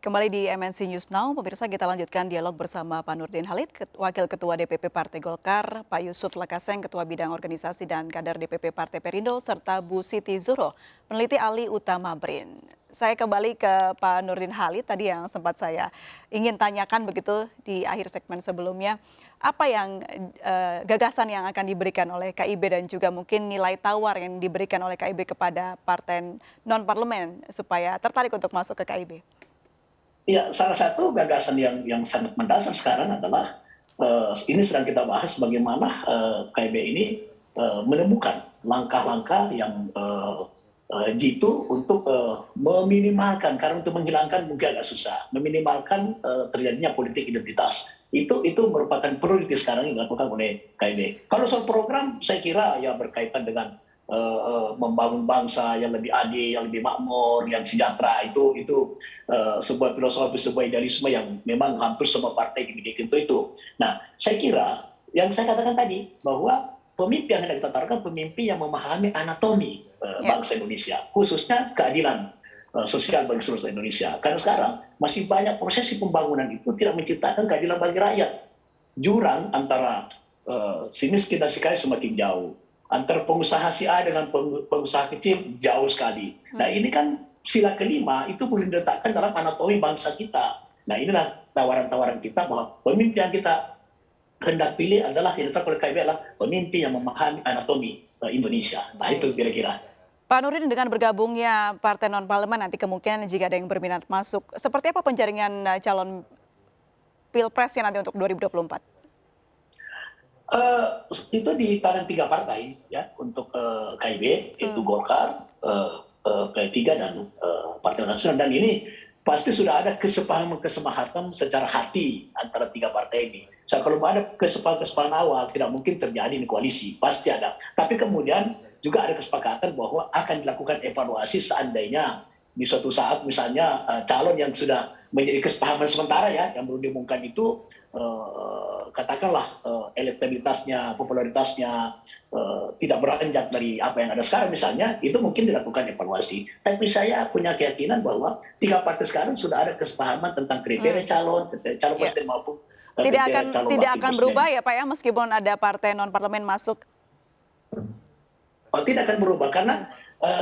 Kembali di MNC News Now, pemirsa kita lanjutkan dialog bersama Pak Nurdin Halid, Wakil Ketua DPP Partai Golkar, Pak Yusuf Lakaseng, Ketua Bidang Organisasi dan Kader DPP Partai Perindo, serta Bu Siti Zuhro, peneliti ahli utama BRIN. Saya kembali ke Pak Nurdin Halid tadi yang sempat saya ingin tanyakan begitu di akhir segmen sebelumnya. Apa yang gagasan yang akan diberikan oleh KIB dan juga mungkin nilai tawar yang diberikan oleh KIB kepada partai non-parlemen supaya tertarik untuk masuk ke KIB? Ya, salah satu gagasan yang sangat mendasar sekarang adalah ini sedang kita bahas bagaimana KIB ini menemukan langkah-langkah yang jitu untuk meminimalkan, karena untuk menghilangkan mungkin agak susah, meminimalkan terjadinya politik identitas. Itu merupakan prioritas sekarang yang dilakukan oleh KIB. Kalau soal program, saya kira ya berkaitan dengan membangun bangsa yang lebih adil, yang lebih makmur, yang sejahtera, itu sebuah filosofi, sebuah idealisme yang memang hampir semua partai dimiliki untuk itu. Nah, saya kira yang saya katakan tadi bahwa pemimpin yang hendak kita tawarkan pemimpin yang memahami anatomi bangsa Indonesia, khususnya keadilan sosial bagi seluruh Indonesia. Karena sekarang masih banyak prosesi pembangunan itu tidak menciptakan keadilan bagi rakyat. Jurang antara si miskin dan si kaya semakin jauh. Antara pengusaha si A dengan pengusaha kecil jauh sekali. Nah, ini kan sila kelima itu boleh diletakkan dalam anatomi bangsa kita. Nah, inilah tawaran-tawaran kita bahwa pemimpin yang kita hendak pilih adalah yang ditetapkan oleh KIB adalah pemimpin yang memahami anatomi Indonesia. Nah, itu kira-kira. Pak Nurdin, dengan bergabungnya partai non-parlemen nanti kemungkinan jika ada yang berminat masuk, seperti apa penjaringan calon pilpresnya nanti untuk 2024? Itu di tangan 3 partai ya untuk KIB, yaitu Golkar, P3 dan Partai Nasional, dan ini pasti sudah ada kesepakatan secara hati antara 3 partai ini. So, kalau ada kesepakatan awal tidak mungkin terjadi di koalisi, pasti ada. Tapi kemudian juga ada kesepakatan bahwa akan dilakukan evaluasi seandainya di suatu saat misalnya calon yang sudah menjadi kesepahaman sementara ya yang belum diumumkan itu katakanlah elektabilitasnya, popularitasnya tidak beranjak dari apa yang ada sekarang misalnya, itu mungkin dilakukan evaluasi. Tapi saya punya keyakinan bahwa 3 partai sekarang sudah ada kesepahaman tentang kriteria calon presiden maupun tidak akan berubah ya Pak ya, meskipun ada partai non parlemen masuk. Tidak akan berubah karena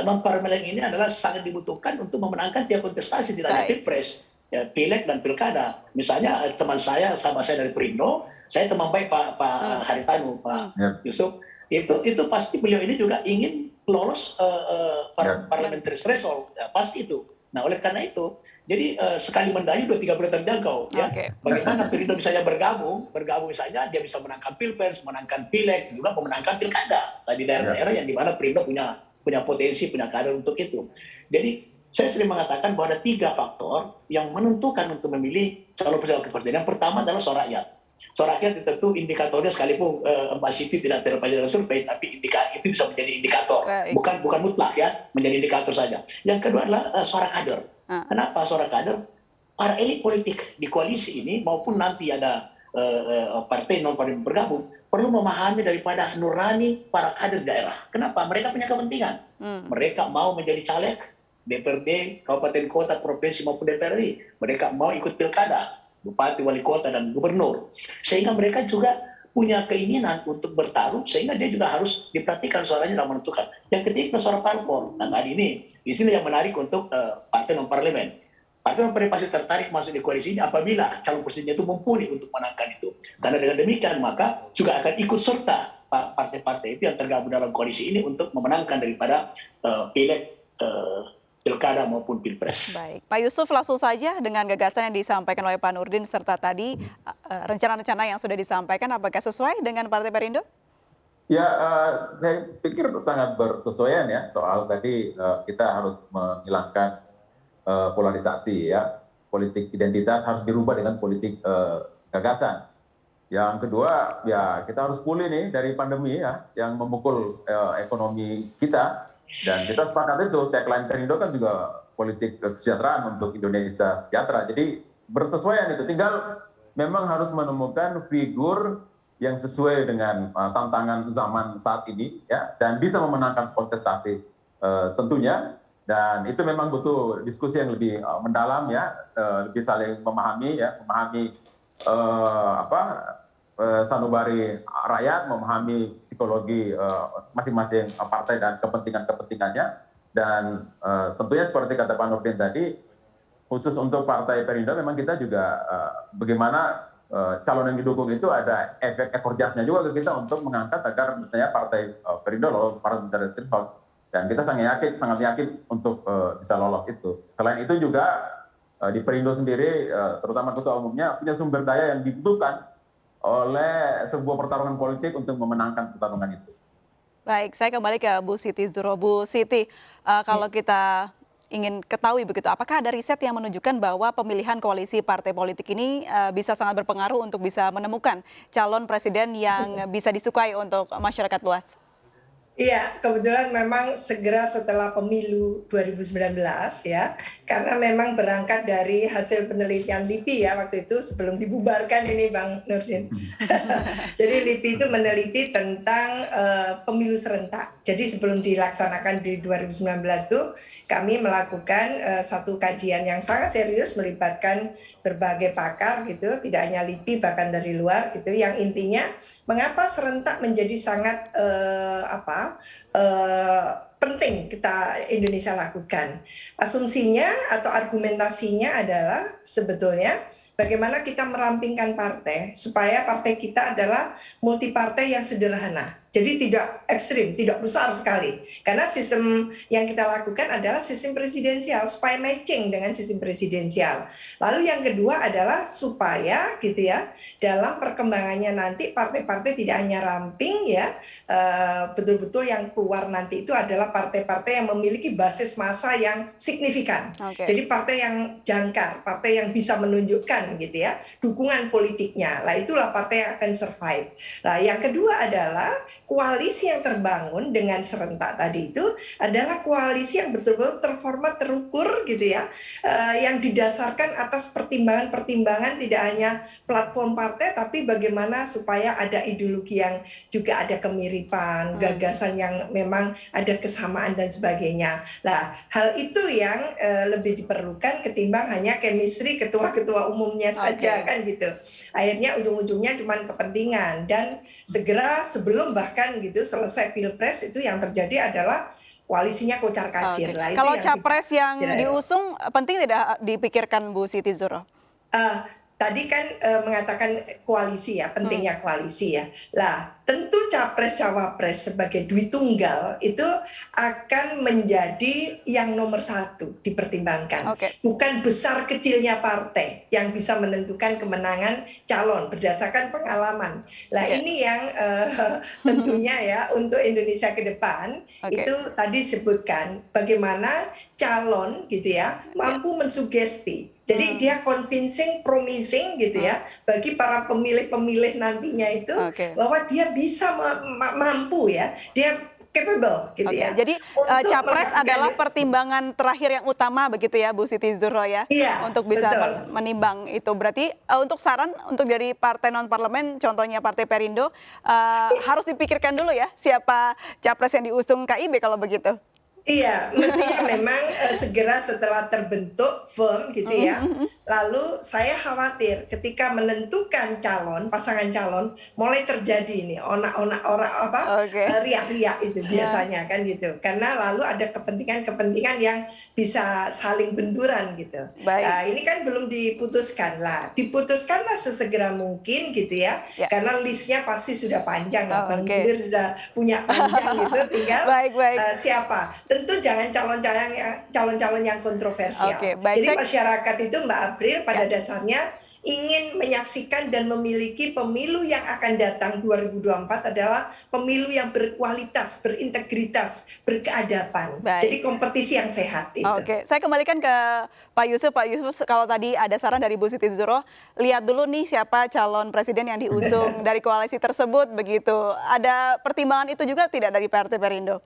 non parlemen ini adalah sangat dibutuhkan untuk memenangkan tiap kontestasi, tidak hanya pilpres, ya, pileg dan pilkada. Misalnya teman saya, sahabat saya dari Perindo, saya teman baik Pak Haritanu, Pak Yusuf, itu pasti beliau ini juga ingin lolos parliamentary threshold, ya, pasti itu. Nah, oleh karena itu, jadi sekali mendayu 2-3 bulan terjangkau. Ya. Bagaimana Perindo misalnya bergabung misalnya dia bisa menangkan pilpres, menangkan pileg, juga memenangkan pilkada di daerah-daerah yang dimana Perindo punya potensi, punya kader untuk itu. Jadi saya sering mengatakan bahwa ada 3 faktor yang menentukan untuk memilih calon presiden wakil presiden. Yang pertama adalah suara rakyat. Suara rakyat tentu indikatornya sekalipun Mbak Siti tidak terpajang dalam survei, tapi itu bisa menjadi indikator, bukan mutlak ya, menjadi indikator saja. Yang kedua adalah suara kader. Kenapa suara kader? Para elit politik di koalisi ini maupun nanti ada partai non parlemen bergabung perlu memahami daripada nurani para kader daerah. Kenapa? Mereka punya kepentingan. Mereka mau menjadi caleg DPRD, kabupaten kota, provinsi maupun DPR RI. Mereka mau ikut pilkada, bupati, wali kota, dan gubernur. Sehingga mereka juga punya keinginan untuk bertarung, sehingga dia juga harus diperhatikan suaranya dalam menentukan. Yang ketiga suara parpol. Nah, hari ini di sini yang menarik untuk partai non parlemen. Partai non parlemen pasti tertarik masuk di koalisi ini apabila calon presidennya itu mumpuni untuk menangkan itu. Karena dengan demikian maka juga akan ikut serta partai-partai itu yang tergabung dalam koalisi ini untuk memenangkan daripada pileg, pilkada maupun pilpres. Baik, Pak Yusuf, langsung saja dengan gagasan yang disampaikan oleh Pak Nurdin serta tadi rencana-rencana yang sudah disampaikan, apakah sesuai dengan Partai Perindo? Ya, saya pikir sangat bersesuaian ya soal tadi kita harus menghilangkan polarisasi ya, politik identitas harus dirubah dengan politik gagasan. Yang kedua ya kita harus pulih nih dari pandemi ya yang memukul ekonomi kita. Dan kita sepakat itu, tagline Perindo kan juga politik kesejahteraan untuk Indonesia sejahtera. Jadi bersesuaian itu, tinggal memang harus menemukan figur yang sesuai dengan tantangan zaman saat ini, ya, dan bisa memenangkan kontestasi tentunya. Dan itu memang butuh diskusi yang lebih mendalam ya, lebih saling memahami ya, memahami sanubari rakyat, memahami psikologi masing-masing partai dan kepentingan-kepentingannya. Dan tentunya seperti kata Pak Nurdin tadi, khusus untuk Partai Perindo memang kita juga bagaimana calon yang didukung itu ada efek ekor jasnya juga ke kita untuk mengangkat agar misalnya Partai Perindo lolos parliamentary threshold. Dan kita sangat yakin untuk bisa lolos itu. Selain itu juga di Perindo sendiri, terutama ketua umumnya punya sumber daya yang dibutuhkan oleh sebuah pertarungan politik untuk memenangkan pertarungan itu. Baik, saya kembali ke Bu Siti Zuhro. Bu Siti, kalau kita ingin ketahui begitu, apakah ada riset yang menunjukkan bahwa pemilihan koalisi partai politik ini bisa sangat berpengaruh untuk bisa menemukan calon presiden yang bisa disukai untuk masyarakat luas? Iya, kebetulan memang segera setelah pemilu 2019 ya, karena memang berangkat dari hasil penelitian LIPI ya waktu itu sebelum dibubarkan ini Bang Nurdin. Jadi LIPI itu meneliti tentang pemilu serentak. Jadi sebelum dilaksanakan di 2019 itu kami melakukan satu kajian yang sangat serius melibatkan berbagai pakar gitu, tidak hanya LIPI bahkan dari luar gitu, yang intinya mengapa serentak menjadi sangat penting kita Indonesia lakukan. Asumsinya atau argumentasinya adalah sebetulnya bagaimana kita merampingkan partai supaya partai kita adalah multi partai yang sederhana. Jadi tidak ekstrim, tidak besar sekali. Karena sistem yang kita lakukan adalah sistem presidensial supaya matching dengan sistem presidensial. Lalu yang kedua adalah supaya gitu ya, dalam perkembangannya nanti partai-partai tidak hanya ramping ya, betul-betul yang keluar nanti itu adalah partai-partai yang memiliki basis massa yang signifikan. Okay. Jadi partai yang jangkar, partai yang bisa menunjukkan gitu ya, dukungan politiknya. Lah itulah partai yang akan survive. Nah, yang kedua adalah koalisi yang terbangun dengan serentak tadi itu adalah koalisi yang betul-betul terformat, terukur gitu ya, yang didasarkan atas pertimbangan-pertimbangan tidak hanya platform partai, tapi bagaimana supaya ada ideologi yang juga ada kemiripan, gagasan yang memang ada kesamaan dan sebagainya. Nah, hal itu yang lebih diperlukan ketimbang hanya chemistry ketua-ketua umumnya saja kan gitu. Akhirnya ujung-ujungnya cuma kepentingan dan segera sebelum bahkan gitu selesai pilpres itu yang terjadi adalah koalisinya kocar-kacir. Nah, kalau capres yang diusung penting tidak dipikirkan Bu Siti Zuhro? Tadi kan mengatakan koalisi ya, pentingnya koalisi ya. Lah, tentu capres-cawapres sebagai duit tunggal itu akan menjadi yang nomor satu dipertimbangkan. Bukan besar kecilnya partai yang bisa menentukan kemenangan calon berdasarkan pengalaman. Lah ini yang tentunya ya untuk Indonesia ke depan itu tadi disebutkan bagaimana calon gitu ya mampu mensugesti. Jadi dia convincing, promising gitu ya bagi para pemilih-pemilih nantinya itu bahwa dia bisa mampu ya, dia capable gitu ya. Jadi capres adalah pertimbangan terakhir yang utama begitu ya Bu Siti Zuhro ya, untuk bisa menimbang itu. Berarti untuk saran untuk dari partai non parlemen, contohnya Partai Perindo, harus dipikirkan dulu ya siapa capres yang diusung KIB kalau begitu. Iya, mestinya memang segera setelah terbentuk firm gitu ya. Lalu saya khawatir ketika menentukan calon, pasangan calon, mulai terjadi ini riak-riak itu biasanya kan gitu. Karena lalu ada kepentingan-kepentingan yang bisa saling benturan gitu. Nah, ini kan belum diputuskan lah. Diputuskanlah sesegera mungkin gitu ya. Karena listnya pasti sudah panjang lah. Bang Gulir sudah punya panjang gitu. Tinggal siapa. Tentu jangan calon-calon yang kontroversial. Jadi masyarakat itu Mbak April pada dasarnya ingin menyaksikan dan memiliki pemilu yang akan datang 2024 adalah pemilu yang berkualitas, berintegritas, berkeadaban. Jadi kompetisi yang sehat itu. Saya kembalikan ke Pak Yusuf. Pak Yusuf, kalau tadi ada saran dari Bu Siti Zuhro, lihat dulu nih siapa calon presiden yang diusung dari koalisi tersebut begitu. Ada pertimbangan itu juga tidak dari Partai Perindo?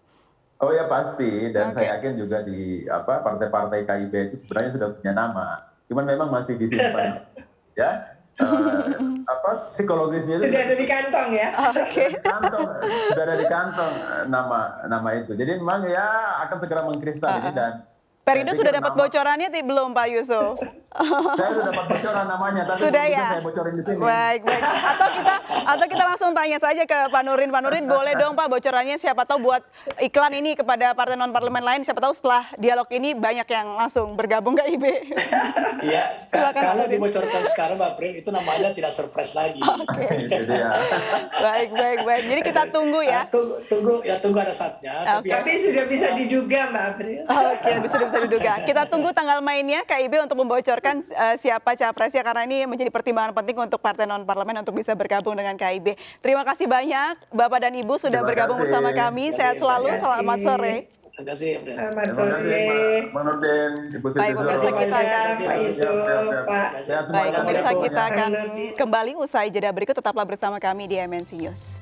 Oh ya pasti, dan saya yakin juga di partai-partai KIB itu sebenarnya sudah punya nama, cuman memang masih disimpan, ya. Psikologisnya itu sudah ada di kantong ya. Sudah ada di kantong nama itu. Jadi memang ya akan segera mengkristal ini dan Perindo Saya sudah pikir dapat nama- bocorannya belum Pak Yusuf? Saya sudah dapat bocoran namanya, tapi Sudah belum bisa ya? saya bocorin di sini. Baik, baik. Atau kita langsung tanya saja ke Pak Nurdin. Pak Nurdin, boleh dong Pak bocorannya, siapa tahu buat iklan ini kepada partai non-parlemen lain, siapa tahu setelah dialog ini banyak yang langsung bergabung ke IB. Iya, Silakan, kalau Pak Nurdin. dibocorkan sekarang Mbak Prin, itu namanya tidak surprise lagi. Itu dia. Baik, baik, baik. Jadi kita tunggu ya. Tunggu ada saatnya. Oke. Tapi sudah bisa diduga Mbak April. Oke, sudah bisa diduga. Kita tunggu tanggal mainnya KIB untuk membocorkan siapa capresnya, karena ini menjadi pertimbangan penting untuk partai non-parlemen untuk bisa bergabung dengan KIB. Terima kasih banyak Bapak dan Ibu sudah Terima bergabung kasih. bersama kami. Sehat selalu, Terima kasih. selamat sore. Terima kasih. Prin. Selamat Terima kasih sore. Pak Nurdin, Ibu Siti Baik, Zuro. pemirsa, kita akan- Pak Yusuf, Pak. Sehat Baik, semuanya. pemirsa, kita Assalamualaikum. akan kembali usai jeda berikut. Tetaplah bersama kami di MNC News.